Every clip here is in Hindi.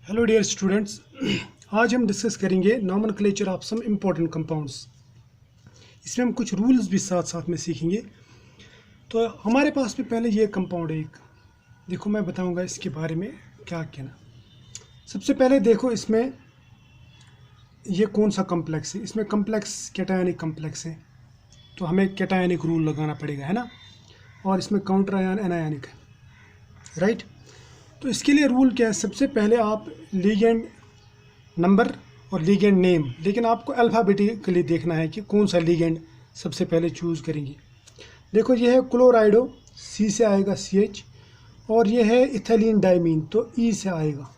हेलो डियर स्टूडेंट्स, आज हम डिस्कस करेंगे nomenclature of some important compounds. इसमें हम कुछ रूल्स भी साथ साथ में सीखेंगे। तो हमारे पास में पहले ये कंपाउंड है एक, देखो मैं बताऊंगा इसके बारे में क्या कहना। सबसे पहले देखो इसमें ये कौन सा कम्प्लेक्स है। इसमें कम्प्लेक्स कैटायनिक कम्प्लेक्स है, तो हमें कैटायनिक रूल लगाना पड़ेगा, है ना। और इसमें काउंटर आयन एनायनिक है, राइट। तो इसके लिए रूल क्या है, सबसे पहले आप लिगेंड नंबर और लिगेंड नेम, लेकिन आपको अल्फ़ाबेटिकली देखना है कि कौन सा लिगेंड सबसे पहले चूज़ करेंगे। देखो ये है क्लोराइडो, सी से आएगा CH, और ये है इथाइलिन डाइमीन, तो E से आएगा,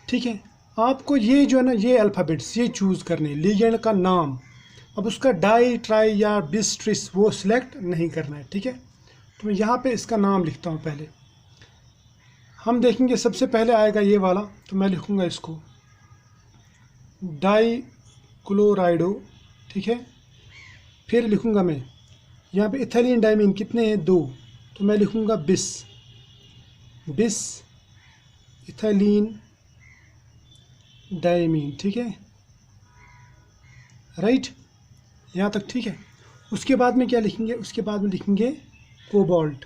ठीक है। आपको ये जो है ना, ये अल्फ़ाबेट्स ये चूज़ करने, लिगेंड का नाम। अब उसका डाई ट्राई या बिस ट्रिस वो सिलेक्ट नहीं करना है, ठीक है। तो मैं यहाँ पे इसका नाम लिखता हूँ। पहले हम देखेंगे सबसे पहले आएगा ये वाला, तो मैं लिखूँगा इसको डाई क्लोराइडो, ठीक है। फिर लिखूँगा मैं यहाँ पे इथाइलिन डाइमीन कितने हैं, 2, तो मैं लिखूँगा बिस इथाइलिन डाइमीन, ठीक है, राइट। यहाँ तक ठीक है। उसके बाद में क्या लिखेंगे, उसके बाद में लिखेंगे कोबाल्ट।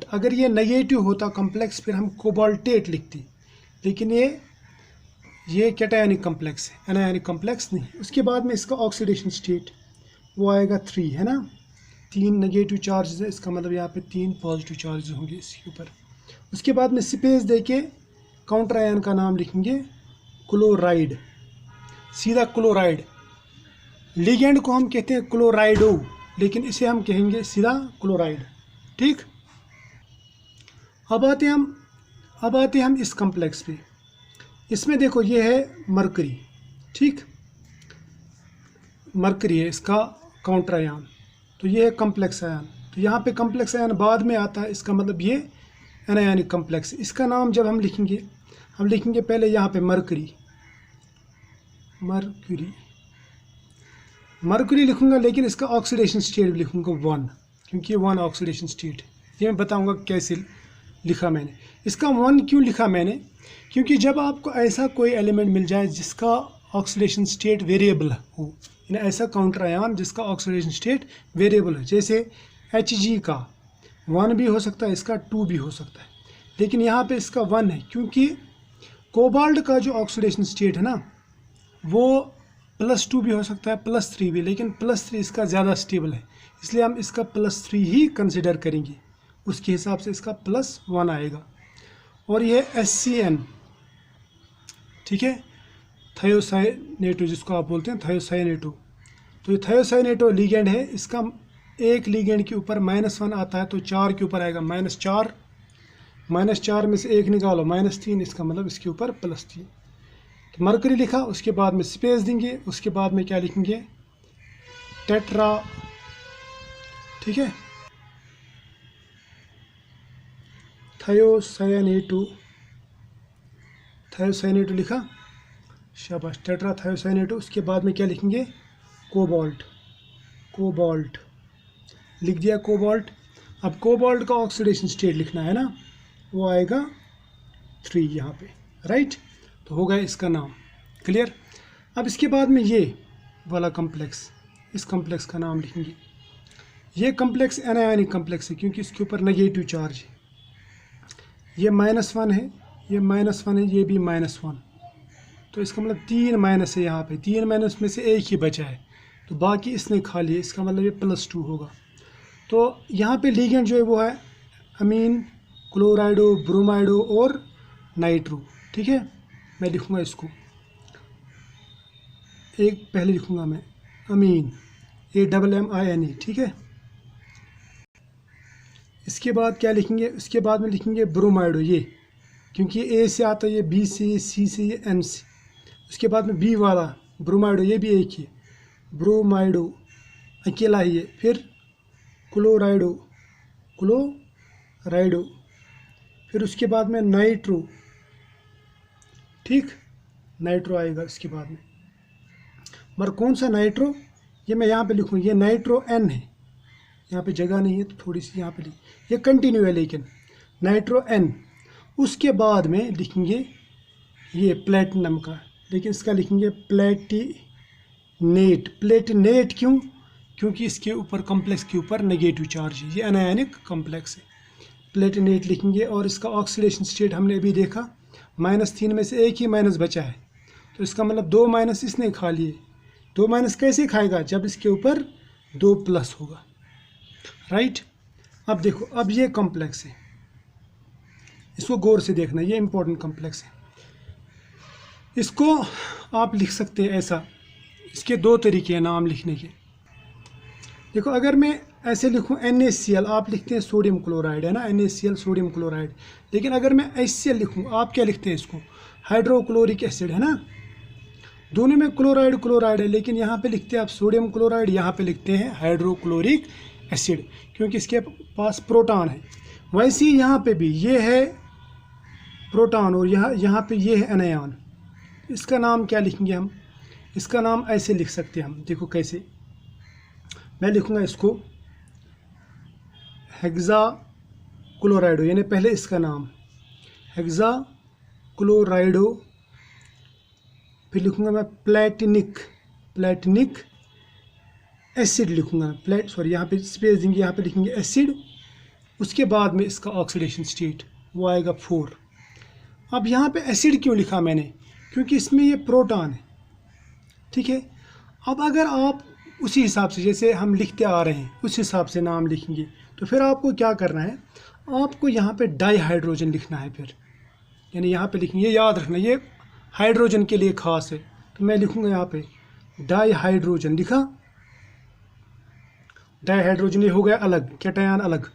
अगर ये नेगेटिव होता कम्प्लेक्स फिर हम कोबाल्टेट लिखते, लेकिन ये कैटायनिक कम्प्लेक्स है, एनायनिक कम्प्लेक्स नहीं। उसके बाद में इसका ऑक्सीडेशन स्टेट वो आएगा 3, है ना। 3 नेगेटिव चार्जेस है, इसका मतलब यहाँ पे 3 पॉजिटिव चार्जेस होंगे इसके ऊपर। उसके बाद में स्पेस देके काउंटर आयन का नाम लिखेंगे क्लोराइड, सीधा क्लोराइड। लिगेंड को हम कहते हैं क्लोराइडो, लेकिन इसे हम कहेंगे सीधा क्लोराइड, ठीक। अब आते हम इस कम्प्लेक्स पे। इसमें देखो ये है मरकरी, ठीक, मरकरी है इसका काउंटर आयन, तो ये है कम्प्लेक्स आयन। तो यहाँ पे कम्प्लेक्स आयन बाद में आता है, इसका मतलब ये एनायनिक कम्प्लेक्स। इसका नाम जब हम लिखेंगे पहले यहाँ पे मरकरी लिखूंगा, लेकिन इसका ऑक्सीडेशन स्टेट भी लिखूंगा 1, क्योंकि ये 1 ऑक्सीडेशन स्टेट है। ये मैं बताऊंगा कैसे लिखा मैंने। इसका 1 क्यों लिखा मैंने, क्योंकि जब आपको ऐसा कोई एलिमेंट मिल जाए जिसका ऑक्सीडेशन स्टेट वेरिएबल हो, यानी ऐसा काउंटर आयन जिसका ऑक्सीडेशन स्टेट वेरिएबल है, जैसे Hg का 1 भी हो सकता है, इसका 2 भी हो सकता है, लेकिन यहाँ पे इसका 1 है, क्योंकि कोबाल्ट का जो ऑक्सीडेशन स्टेट है ना, वो +2 भी हो सकता है, +3 भी, लेकिन +3 इसका ज़्यादा स्टेबल है, इसलिए हम इसका +3 ही कंसिडर करेंगे। उसके हिसाब से इसका +1 आएगा। और ये HCN, ठीक है, थायोसाइनेटो जिसको आप बोलते हैं, थायोसाइनेटो। तो ये थायोसाइनेटो लिगेंड है, इसका एक लिगेंड के ऊपर -1 आता है, तो 4 के ऊपर आएगा -4, -4 में से 1 निकालो -3, इसका मतलब इसके ऊपर +3। तो मरकरी लिखा, उसके बाद में स्पेस देंगे, उसके बाद में क्या लिखेंगे, टेट्रा, ठीक है, थायोसाइनेटो लिखा, शाबाश, टेट्रा थायोसाइनेटो। उसके बाद में क्या लिखेंगे, कोबाल्ट लिख दिया, कोबाल्ट। अब कोबाल्ट का ऑक्सीडेशन स्टेट लिखना है ना, वो आएगा 3 यहाँ पे, राइट। तो हो गया इसका नाम क्लियर। अब इसके बाद में ये वाला कम्प्लेक्स, इस कम्प्लेक्स का नाम लिखेंगे। ये कम्प्लेक्स एनायनिक कम्प्लेक्स है, क्योंकि इसके ऊपर नेगेटिव चार्ज है। ये -1 है, ये -1 है, ये भी -1, तो इसका मतलब 3 माइनस है यहाँ पे। 3 माइनस में से 1 ही बचा है, तो बाकी इसने खा लिया, इसका मतलब ये +2 होगा। तो यहाँ पे लिगेंड जो है वो है अमीन, क्लोराइडो, ब्रोमाइडो और नाइट्रो, ठीक है। मैं लिखूँगा इसको, एक पहले लिखूँगा मैं अमीन, AMMINE, ठीक है। इसके बाद क्या लिखेंगे, उसके बाद में लिखेंगे ब्रोमाइडो, ये क्योंकि A से आता है, ये B से, ये C से, ये N से। उसके बाद में B वाला ब्रोमाइडो, ये भी एक ही, ब्रोमाइडो अकेला ही है। फिर क्लोराइडो, फिर उसके बाद में नाइट्रो, ठीक, नाइट्रो आएगा इसके बाद में। मगर कौन सा नाइट्रो, ये मैं यहाँ पे लिखूँ, ये नाइट्रो N है, यहाँ पे जगह नहीं है तो थोड़ी सी यहाँ पे लिख, ये कंटिन्यू है, लेकिन नाइट्रो N। उसके बाद में लिखेंगे ये प्लेटिनम का, लेकिन इसका लिखेंगे प्लेटिनेट। प्लेटिनेट क्यों? क्योंकि इसके ऊपर कॉम्प्लेक्स के ऊपर नेगेटिव चार्ज है, ये अनायनिक कॉम्प्लेक्स है। प्लेटिनेट लिखेंगे। और इसका ऑक्सीडेशन स्टेट हमने अभी देखा, -3 में से एक ही माइनस बचा है, तो इसका मतलब 2 माइनस इसने खा लिए। 2 माइनस कैसे खाएगा? जब इसके ऊपर 2 प्लस होगा, राइट। अब देखो, अब ये कॉम्प्लेक्स है, इसको गौर से देखना, ये इंपॉर्टेंट कॉम्प्लेक्स है। इसको आप लिख सकते हैं ऐसा, इसके 2 तरीके हैं नाम लिखने के। देखो, अगर मैं ऐसे लिखूं NaCl, आप लिखते हैं सोडियम क्लोराइड, है ना, NaCl सोडियम क्लोराइड। लेकिन अगर मैं HCl लिखूं, आप क्या लिखते हैं इसको? हाइड्रोक्लोरिक एसिड, है ना। दोनों में क्लोराइड क्लोराइड है, लेकिन यहाँ पे लिखते हैं आप सोडियम क्लोराइड, यहाँ पे लिखते हैं हाइड्रोक्लोरिक एसिड, क्योंकि इसके पास प्रोटॉन है। वैसे ही यहाँ पे भी ये है प्रोटॉन, और यहाँ पे ये है एनायन। इसका नाम क्या लिखेंगे हम? इसका नाम ऐसे लिख सकते हैं हम, देखो कैसे। मैं लिखूँगा इसको हेक्सा क्लोराइडो, यानी पहले इसका नाम हेक्सा क्लोराइडो, फिर लिखूँगा मैं प्लेटिनिक एसिड लिखूँगा। यहाँ पे स्पेस देंगे, यहाँ पे लिखेंगे एसिड। उसके बाद में इसका ऑक्सीडेशन स्टेट वो आएगा 4। अब यहाँ पे एसिड क्यों लिखा मैंने? क्योंकि इसमें ये प्रोटॉन है, ठीक है। अब अगर आप उसी हिसाब से जैसे हम लिखते आ रहे हैं उस हिसाब से नाम लिखेंगे, तो फिर आपको क्या करना है? आपको यहाँ पे डाई हाइड्रोजन लिखना है फिर, यानी यहाँ पे लिखेंगे, याद रखना ये हाइड्रोजन के लिए खास है। तो मैं लिखूँगा यहाँ पे डाई हाइड्रोजन, लिखा डाई हाइड्रोजन, ये हो गया अलग, कैटायन अलग।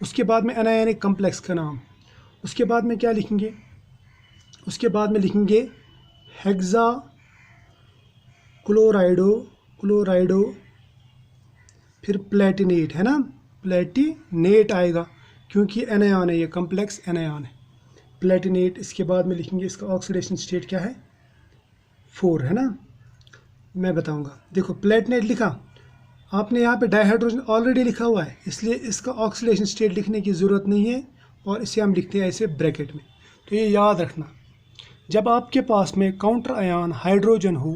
उसके बाद में एनायनिक कॉम्प्लेक्स का नाम। उसके बाद में क्या लिखेंगे? उसके बाद में लिखेंगे हेक्सा क्लोराइडो, फिर प्लेटिनेट, है ना, प्लेटिनेट आएगा, क्योंकि एनायन है, ये कॉम्प्लेक्स एनायन है, प्लेटिनेट। इसके बाद में लिखेंगे इसका ऑक्सीडेशन स्टेट क्या है? 4, है ना। मैं बताऊंगा। देखो, प्लेटिनेट लिखा आपने, यहाँ पे डाइहाइड्रोजन ऑलरेडी लिखा हुआ है, इसलिए इसका ऑक्सीडेशन स्टेट लिखने की ज़रूरत नहीं है, और इसे हम लिखते हैं ऐसे ब्रैकेट में। तो ये याद रखना, जब आपके पास में काउंटर आयन हाइड्रोजन हो,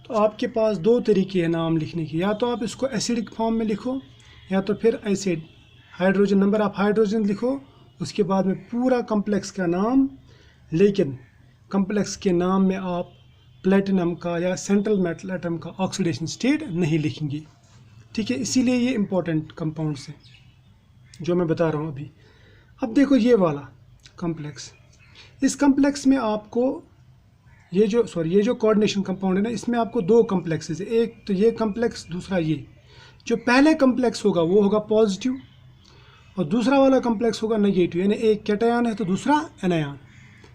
तो आपके पास 2 तरीके हैं नाम लिखने के। या तो आप इसको एसिडिक फॉर्म में लिखो, या तो फिर acid, hydrogen, number of hydrogen लिखो, उसके बाद में पूरा कॉम्प्लेक्स का नाम। लेकिन कॉम्प्लेक्स के नाम में आप प्लेटिनम का या सेंट्रल मेटल एटम का ऑक्सीडेशन स्टेट नहीं लिखेंगे, ठीक है। इसीलिए ये इंपॉर्टेंट कंपाउंड्स हैं जो मैं बता रहा हूँ अभी। अब देखो ये वाला कॉम्प्लेक्स, इस कॉम्प्लेक्स में आपको ये जो कोऑर्डिनेशन कंपाउंड है ना, इसमें आपको 2 कॉम्प्लेक्सेस है, एक तो ये कॉम्प्लेक्स, दूसरा ये। जो पहले कॉम्प्लेक्स होगा वो होगा पॉजिटिव, और दूसरा वाला कॉम्प्लेक्स होगा नेगेटिव, यानी एक कैटायन है तो दूसरा एनायन।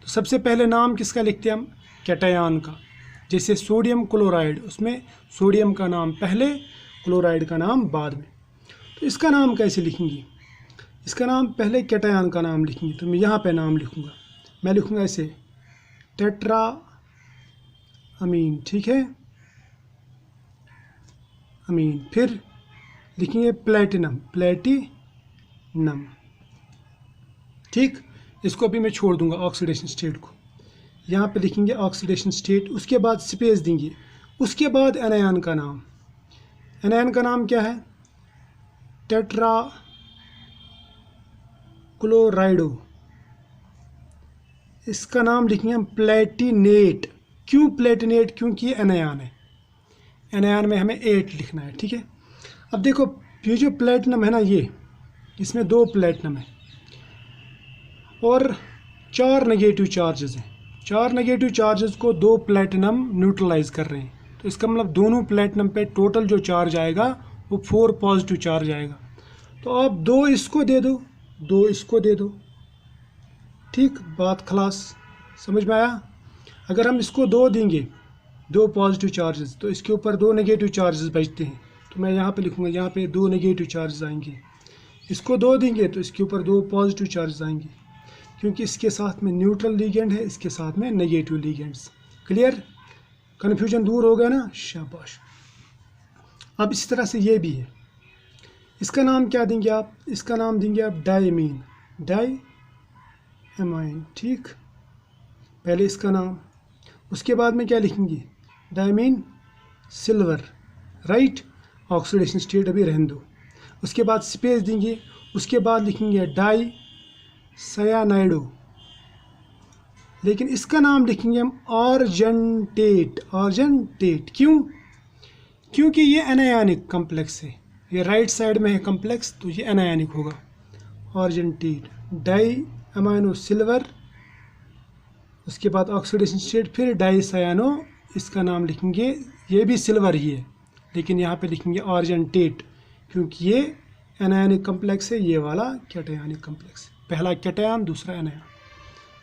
तो सबसे पहले नाम किसका लिखते हैं हम? कैटायन का। जैसे सोडियम क्लोराइड, उसमें सोडियम का नाम पहले, क्लोराइड का नाम बाद में। तो इसका नाम कैसे लिखेंगे? इसका नाम पहले कैटायन का नाम लिखेंगे, तो मैं यहाँ पे नाम लिखूँगा, मैं लिखूँगा ऐसे टेट्रा अमीन, ठीक है, अमीन। फिर लिखेंगे प्लेटिनम, ठीक। इसको भी मैं छोड़ दूंगा ऑक्सीडेशन स्टेट को, यहाँ पे लिखेंगे ऑक्सीडेशन स्टेट। उसके बाद स्पेस देंगे, उसके बाद एनायन का नाम। एनायन का नाम क्या है? टेट्रा क्लोराइडो। इसका नाम लिखेंगे हम प्लेटिनेट। क्यों प्लेटिनेट? क्योंकि ये एनायन है, एनायन में हमें 8 लिखना है, ठीक है। अब देखो, ये जो प्लेटिनम है ना, ये इसमें 2 प्लेटिनम है और 4 नेगेटिव चार्जेस हैं। 4 नेगेटिव चार्जेस को 2 प्लेटिनम न्यूट्रलाइज कर रहे हैं, तो इसका मतलब दोनों प्लेटिनम पे टोटल जो चार्ज आएगा वो 4 पॉजिटिव चार्ज आएगा। तो आप 2 इसको दे दो, 2 इसको दे दो, ठीक, बात खलास, समझ में आया। अगर हम इसको 2 देंगे, 2 पॉजिटिव चार्जेस, तो इसके ऊपर 2 नेगेटिव चार्जेस बचते हैं, तो मैं यहाँ पे लिखूँगा, यहाँ पे 2 नेगेटिव चार्जेस आएंगे। इसको 2 देंगे तो इसके ऊपर 2 पॉजिटिव चार्जेस आएंगे, क्योंकि इसके साथ में न्यूट्रल लिगेंड है, इसके साथ में नेगेटिव लिगेंड्स। क्लियर? कन्फ्यूजन दूर हो गया ना, शाबाश। अब इस तरह से ये भी है, इसका नाम क्या देंगे आप? इसका नाम देंगे आप डायमीन, एमाइन। ठीक, पहले इसका नाम, उसके बाद में क्या लिखेंगे, diamine silver, right. Oxidation state अभी रहने दो, उसके बाद स्पेस देंगे, उसके बाद लिखेंगे डाई सायानाइडो, लेकिन इसका नाम लिखेंगे हम आर्जेंटेट। आर्जेंटेट क्यों, क्योंकि ये एनायनिक कम्प्लेक्स है, ये राइट साइड में है कम्प्लेक्स, तो ये एनायनिक होगा। आर्जेंटेट, डाई अमाइनो सिल्वर, उसके बाद ऑक्सीडेशन स्टेट, फिर डाई सायानो, इसका नाम लिखेंगे, ये भी सिल्वर ही है लेकिन यहाँ पे लिखेंगे आर्जेंटेट, क्योंकि ये एनायनिक कम्प्लेक्स है, ये वाला कैटायनिक कम्प्लेक्स, पहला कैटायन दूसरा एनायन।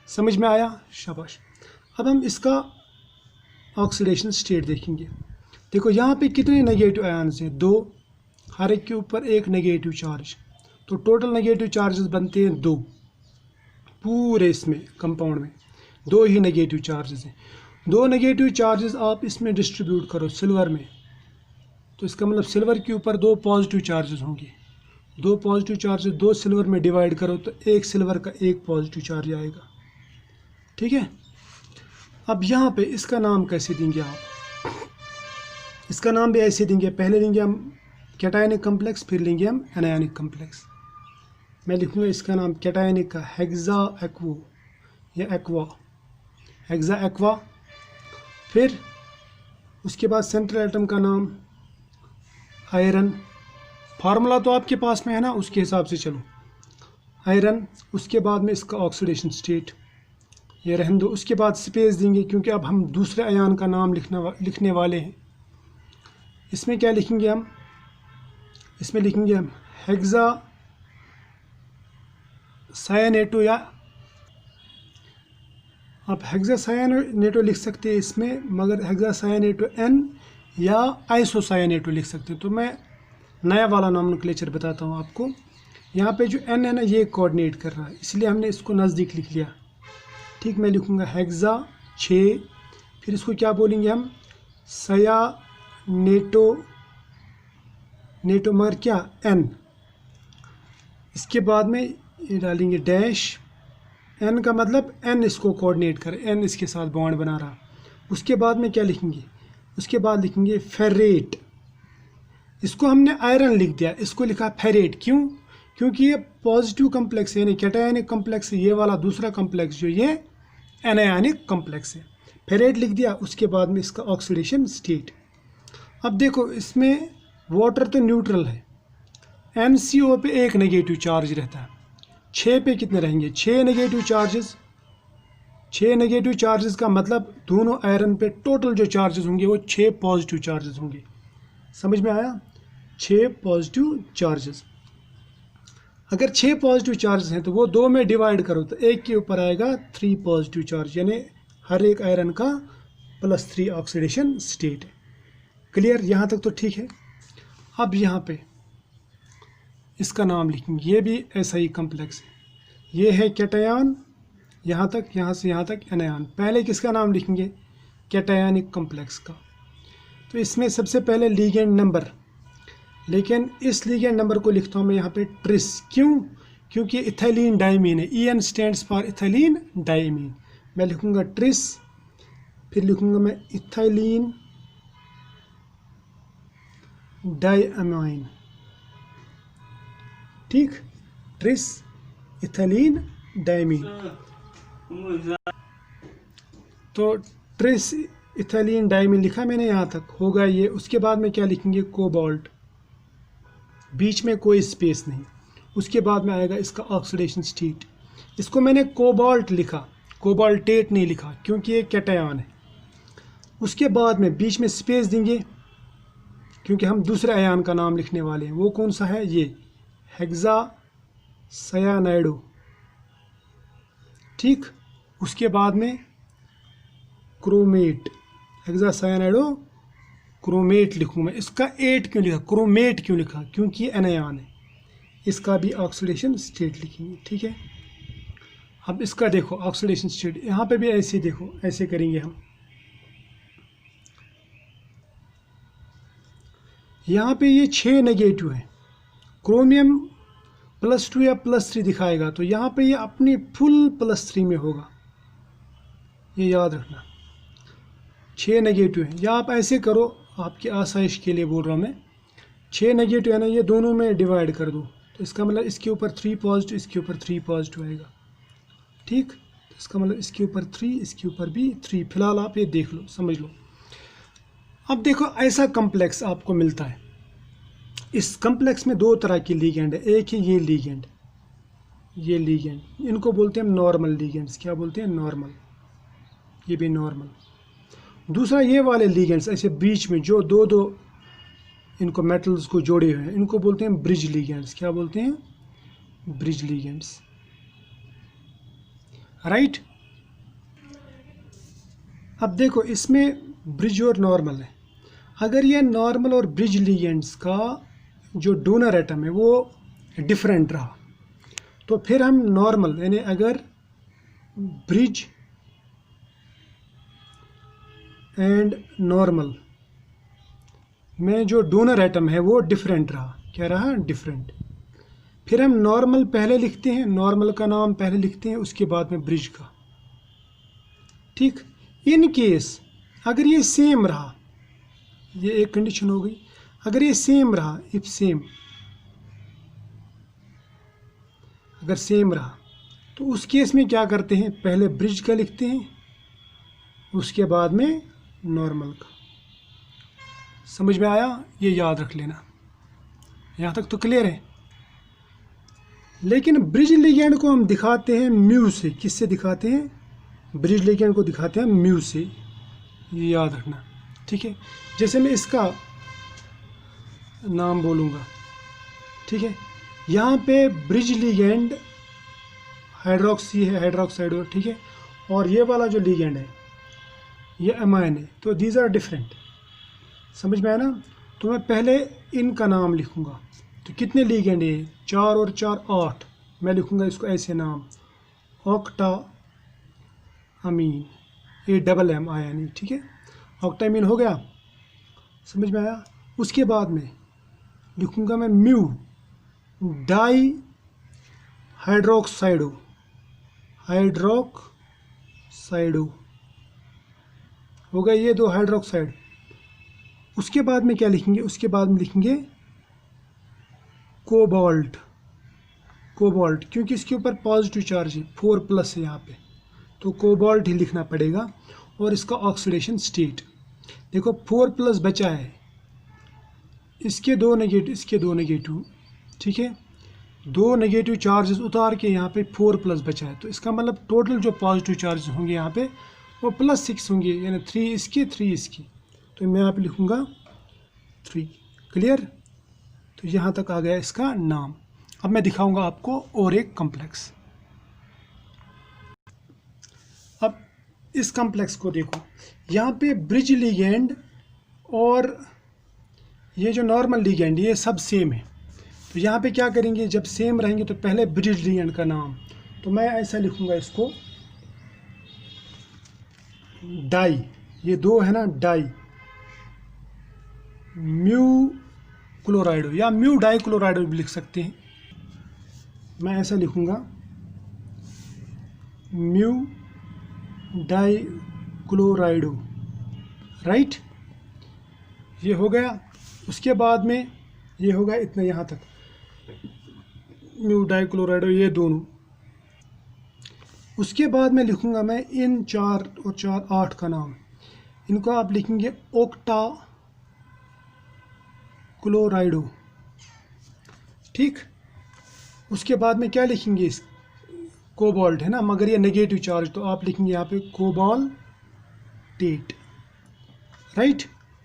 समझ में आया, शाबाश। अब हम इसका ऑक्सीडेशन स्टेट देखेंगे। देखो यहाँ पे कितने नेगेटिव आयन्स हैं, 2, हर एक के ऊपर एक नेगेटिव चार्ज, तो टोटल नेगेटिव चार्जेस बनते हैं 2, पूरे इसमें कंपाउंड में 2 ही नेगेटिव चार्जेस हैं। 2 नेगेटिव चार्जेस आप इसमें डिस्ट्रीब्यूट करो सिल्वर में, तो इसका मतलब सिल्वर के ऊपर 2 पॉजिटिव चार्जेस होंगे, 2 पॉजिटिव चार्जेस 2 सिल्वर में डिवाइड करो तो 1 सिल्वर का 1 पॉजिटिव चार्ज आएगा। ठीक है, अब यहाँ पे इसका नाम कैसे देंगे आप, इसका नाम भी ऐसे देंगे, पहले लेंगे हम कैटायनिक कम्प्लेक्स, फिर लेंगे हम एनायनिक कम्प्लेक्स। मैं लिखूँगा इसका नाम कैटायनिक का हेक्सा एक्वो या एक्वा, हेक्सा एक्वा। फिर उसके बाद सेंट्रल एटम का नाम आयरन, फार्मूला तो आपके पास में है ना, उसके हिसाब से चलो, आयरन। उसके बाद में इसका ऑक्सीडेशन स्टेट, ये रहने दो। उसके बाद स्पेस देंगे क्योंकि अब हम दूसरे आयन का नाम लिखने वाले हैं। इसमें क्या लिखेंगे हम, इसमें लिखेंगे हम हेक्सा सायानेटो, या आप हेक्सा सायानेटो लिख सकते हैं इसमें, मगर हेक्सा सायानेटो एन या आइसोसायानेटो लिख सकते हैं। तो मैं नया वाला नॉमेनक्लेचर बताता हूँ आपको। यहाँ पे जो एन है ना, ये कोऑर्डिनेट कर रहा है, इसलिए हमने इसको नज़दीक लिख लिया। ठीक, मैं लिखूँगा हेक्सा 6, फिर इसको क्या बोलेंगे हम, सायानेटो, नेटो मगर क्या एन, इसके बाद में ये डालेंगे डैश, एन का मतलब एन इसको कोऑर्डिनेट कर, एन इसके साथ बॉन्ड बना रहा। उसके बाद में क्या लिखेंगे, उसके बाद लिखेंगे फेरेट, इसको हमने आयरन लिख दिया, इसको लिखा फेरेट, क्यों, क्योंकि ये पॉजिटिव कम्प्लेक्स है, यानी कैटायनिक कम्प्लेक्स है, ये वाला दूसरा कम्प्लेक्स जो ये एनायनिक कम्प्लेक्स है, फेरेट लिख दिया। उसके बाद में इसका ऑक्सीडेशन स्टेट। अब देखो इसमें वाटर तो न्यूट्रल है, NCO पे 1 नेगेटिव चार्ज रहता है, 6 पे कितने रहेंगे, 6 नेगेटिव चार्जेस। 6 नेगेटिव चार्जेस का मतलब दोनों आयरन पे टोटल जो चार्जेस होंगे वो 6 पॉजिटिव चार्जेस होंगे। समझ में आया, 6 पॉजिटिव चार्जेस। अगर 6 पॉजिटिव चार्जेस हैं तो वो 2 में डिवाइड करो तो एक के ऊपर आएगा 3 पॉजिटिव चार्ज, यानी हर एक आयरन का +3 ऑक्सीडेशन स्टेट है। क्लियर, यहाँ तक तो ठीक है। अब यहाँ पे इसका नाम लिखेंगे, ये भी ऐसा ही कम्प्लेक्स है, ये है कैटायन, यहाँ तक, यहाँ से यहाँ तक एनायन। पहले किसका नाम लिखेंगे, कैटायनिक कम्प्लेक्स का। तो इसमें सबसे पहले लीगेंड नंबर, लेकिन इस लीगेंड नंबर को लिखता हूँ मैं यहाँ पे ट्रिस, क्यों, क्योंकि इथाइलिन डायमीन है, EN stands for ethylene diamine. मैं लिखूँगा ट्रिस, फिर लिखूँगा मैं इथाइलिन डायमीन। ठीक, ट्रिस इथाइलिन डायमीन। तो ट्रिस इथाइलिन डायमीन लिखा मैंने, यहाँ तक होगा ये। उसके बाद में क्या लिखेंगे, कोबाल्ट, बीच में कोई स्पेस नहीं। उसके बाद में आएगा इसका ऑक्सीडेशन स्टेट, इसको मैंने कोबाल्ट लिखा, कोबाल्टेट नहीं लिखा क्योंकि ये कैटायन है। उसके बाद में बीच में स्पेस देंगे क्योंकि हम दूसरे आयन का नाम लिखने वाले हैं। वो कौन सा है, ये हेक्सा सायानाइडो। ठीक, उसके बाद में क्रोमेट, हेक्सा सायानाइडो क्रोमेट लिखूँ मैं। इसका 8 क्यों लिखा, क्रोमेट क्यों लिखा, क्योंकि ये एनायन है। इसका भी ऑक्सीडेशन स्टेट लिखेंगे। ठीक है, अब इसका देखो ऑक्सीडेशन स्टेट, यहाँ पे भी ऐसे देखो, ऐसे करेंगे हम। यहाँ पे ये 6 नेगेटिव है, क्रोमियम +2 या +3 दिखाएगा, तो यहाँ पे ये अपनी फुल +3 में होगा, ये याद रखना। 6 नेगेटिव है, या आप ऐसे करो, आपकी आसाइश के लिए बोल रहा हूँ मैं, 6 नेगेटिव है ना, ये दोनों में डिवाइड कर दो, तो इसका मतलब इसके ऊपर 3 पॉजिटिव, इसके ऊपर 3 पॉजिटिव आएगा, ठीक। तो इसका मतलब इसके ऊपर 3, इसके ऊपर भी 3। फिलहाल आप ये देख लो, समझ लो। अब देखो, ऐसा कम्प्लेक्स आपको मिलता है। इस कम्प्लेक्स में 2 तरह की लीगेंड है। एक है ये लीगेंड, ये लीगेंड, इनको बोलते हैं नॉर्मल लीगेंड्स। क्या बोलते हैं? नॉर्मल, ये भी नॉर्मल। दूसरा ये वाले लीगेंड्स, ऐसे बीच में जो दो इनको मेटल्स को जोड़े हुए हैं, इनको बोलते हैं ब्रिज लीगेंड्स। क्या बोलते हैं? Bridge ligands, right. अब देखो, इसमें ब्रिज और नॉर्मल है। अगर ये नॉर्मल और ब्रिज लीगेंड्स का जो डोनर एटम है वो डिफरेंट रहा, तो फिर हम नॉर्मल, यानी अगर ब्रिज एंड नॉर्मल में जो डोनर एटम है वो डिफरेंट रहा, क्या रहा? डिफरेंट, फिर हम नॉर्मल पहले लिखते हैं, नॉर्मल का नाम पहले लिखते हैं, उसके बाद में ब्रिज का, ठीक। इन केस अगर ये सेम रहा, ये एक कंडीशन हो गई। अगर ये सेम रहा, इफ सेम, अगर सेम रहा, तो उस केस में क्या करते हैं? पहले ब्रिज का लिखते हैं, उसके बाद में नॉर्मल का। समझ में आया? ये याद रख लेना, यहाँ तक तो क्लियर है। लेकिन ब्रिज लिगेंड को हम दिखाते हैं म्यू से। किससे दिखाते हैं? ब्रिज लिगेंड को दिखाते हैं म्यू से, ये याद रखना, ठीक है। जैसे मैं इसका नाम बोलूँगा, ठीक है। यहाँ पे ब्रिज लिगेंड हाइड्रोक्सी है, हाइड्रोक्साइड है, ठीक है। और ये वाला जो लिगेंड है ये अमाइन है, तो दीज आर डिफरेंट। समझ में आया ना? तो मैं पहले इनका नाम लिखूँगा। तो कितने लिगेंड है? 4 और 4 8। मैं लिखूँगा इसको ऐसे नाम, ऑक्टा अमीन, ये डबल एम आया नहीं, ठीक है। ऑक्टा अमीन हो गया, समझ में आया? उसके बाद में लिखूँगा मैं म्यू डाई हाइड्रोक्साइडो, हाइड्रोक्साइडो हो गए ये 2 हाइड्रोक्साइड। उसके बाद में क्या लिखेंगे? उसके बाद में लिखेंगे कोबाल्ट, कोबाल्ट, क्योंकि इसके ऊपर पॉजिटिव चार्ज है, 4+ है यहाँ पे, तो कोबाल्ट ही लिखना पड़ेगा। और इसका ऑक्सीडेशन स्टेट देखो, 4+ बचा है, इसके 2 नेगेटिव, इसके 2 नेगेटिव, ठीक है। 2 नेगेटिव चार्जेस उतार के यहाँ पे 4+ बचा है, तो इसका मतलब टोटल जो पॉजिटिव चार्जेस होंगे यहाँ पे वो +6 होंगे, यानी 3 इसके 3 इसकी। तो मैं यहाँ पे लिखूँगा 3। क्लियर? तो यहाँ तक आ गया इसका नाम। अब मैं दिखाऊंगा आपको और एक कॉम्प्लेक्स। अब इस कॉम्प्लेक्स को देखो, यहाँ पे ब्रिज लिगेंड और ये जो नॉर्मल लिगेंड ये सब सेम है। तो यहाँ पे क्या करेंगे? जब सेम रहेंगे तो पहले ब्रिज लिगेंड का नाम, तो मैं ऐसा लिखूँगा इसको डाई, ये 2 है ना, डाई म्यू क्लोराइडो या म्यू डाई क्लोराइडो भी लिख सकते हैं। मैं ऐसा लिखूँगा म्यू डाई क्लोराइडो, राइट। ये हो गया। उसके बाद में ये होगा इतना यहाँ तक, म्यू डाई क्लोराइडो, ये दोनों। उसके बाद में लिखूँगा मैं इन 4 और 4 8 का नाम, इनको आप लिखेंगे ओक्टा क्लोराइडो, ठीक। उसके बाद में क्या लिखेंगे? इस कोबाल्ट है ना, मगर ये नेगेटिव चार्ज, तो आप लिखेंगे यहाँ पे कोबाल्टेट, राइट।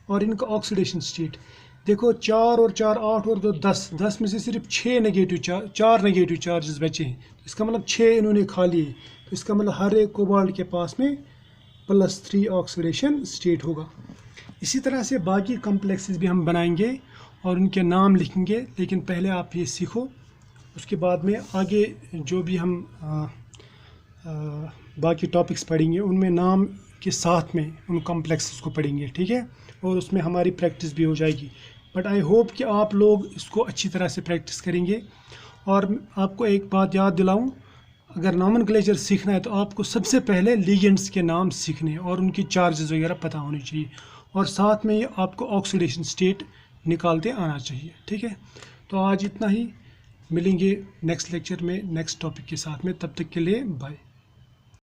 और इनका ऑक्सीडेशन स्टेट देखो, 4 और 4 8 और 2 10, 10 में से सिर्फ 6 नेगेटिव 4 नेगेटिव चार्जेस बचे हैं, तो इसका मतलब 6 इन्होंने खा लिए। तो इसका मतलब हर एक कोबाल्ट के पास में +3 ऑक्सीडेशन स्टेट होगा। इसी तरह से बाकी कॉम्प्लेक्सेस भी हम बनाएंगे और उनके नाम लिखेंगे, लेकिन पहले आप ये सीखो। उसके बाद में आगे जो भी हम बाकी टॉपिक्स पढ़ेंगे उनमें नाम के साथ में उन कॉम्प्लेक्सेस को पढ़ेंगे, ठीक है। और उसमें हमारी प्रैक्टिस भी हो जाएगी। बट आई होप कि आप लोग इसको अच्छी तरह से प्रैक्टिस करेंगे और आपको एक बात याद दिलाऊं, अगर नॉमेनक्लेचर सीखना है तो आपको सबसे पहले लिगेंड्स के नाम सीखने हैं और उनकी चार्जेस वगैरह पता होनी चाहिए, और साथ में ये आपको ऑक्सीडेशन स्टेट निकालते आना चाहिए। ठीक है, तो आज इतना ही, मिलेंगे नेक्स्ट लेक्चर में नेक्स्ट टॉपिक के साथ में, तब तक के लिए बाय।